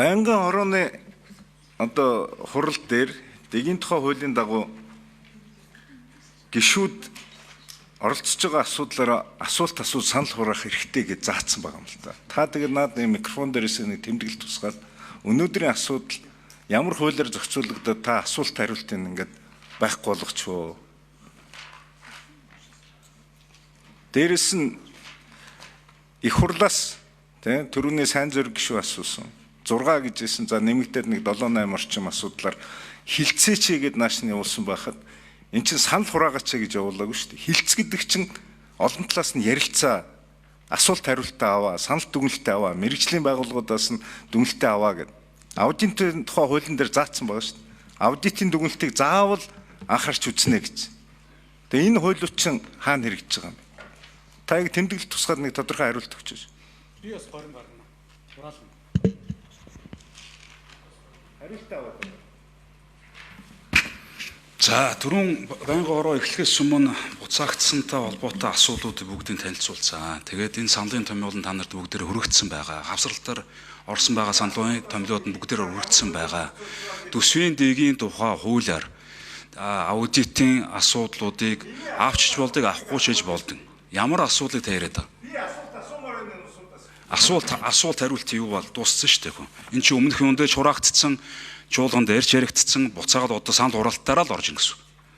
Байнгын хорооны одоо хурал дээр дэгийн тухай хуулийн дагуу гишүүд оролцож байгаа асуудлаараа асуулт асууж санал хураах хэрэгтэй гэж заасан байгаа юм л та. Та тэгээд наад микрофон дээрээс нэг тэмдэглэл тусгаад өнөөдрийн асуудал ямар хуулиар зохицуулагдаад та асуулт хариултыг ингээд байхгүй болгочихвоо. Дээрээс нь их хурлаас түрүүний сайн зориг гишүү асуусан. 6 гэжсэн за нэмэгдээд нэг 7-8 орчим асуудлаар хилцээч гэд нааш нь явуулсан байхад эн чинь санал хураагач гэж явуулаагүй шүү дээ. Хилцэх гэдэг чинь олон талаас нь ярилцаа, асуулт хариултаа аваа, санал дүгнэлтээ аваа, мэрэгжлийн байгууллагуудаас нь дүгнэлтээ аваа гэдэг. Аудитын тухай хуулийн дээр заасан байгаа шүү дээ. Аудитын дүгнэлтийг заавал анхаарч үзнэ гэж. Тэгээ энэ хуулиуд чинь хаана хэрэгжиж байгаа юм бэ? Та яг тэмдэглэл тусгаад нэг тодорхой хариулт өгч байна. Би бас горин гарна. Хураална. Хариултаа аваад. За түрүүн байнгын хороо эхлэхээс өмнө буцаагдсантай холбоотой асуудлуудыг бүгдийг танилцуулсан. Тэгээд энэ саналын томьёолын та нарт бүгдээр хүрэгдсэн байгаа. Хавсралтаар орсон байгаа саналын томьёолууд нь бүгдээр хүрэгдсэн байгаа. Төсвийн дэгийн тухай хуулиар аудитын асуудлуудыг авчиж болдгийг авахгүй ч гэж болдог. Ямар асуудлыг та яриад байгаа? Асуулт хариулт юу бол дууссан шүү дээ. Энэ чинь өмнөх юундээ чураагдсан, чуулганд ярьж яригдсан, буцаагаад одоо санал хураалтаараа л орж ийн гэсэн.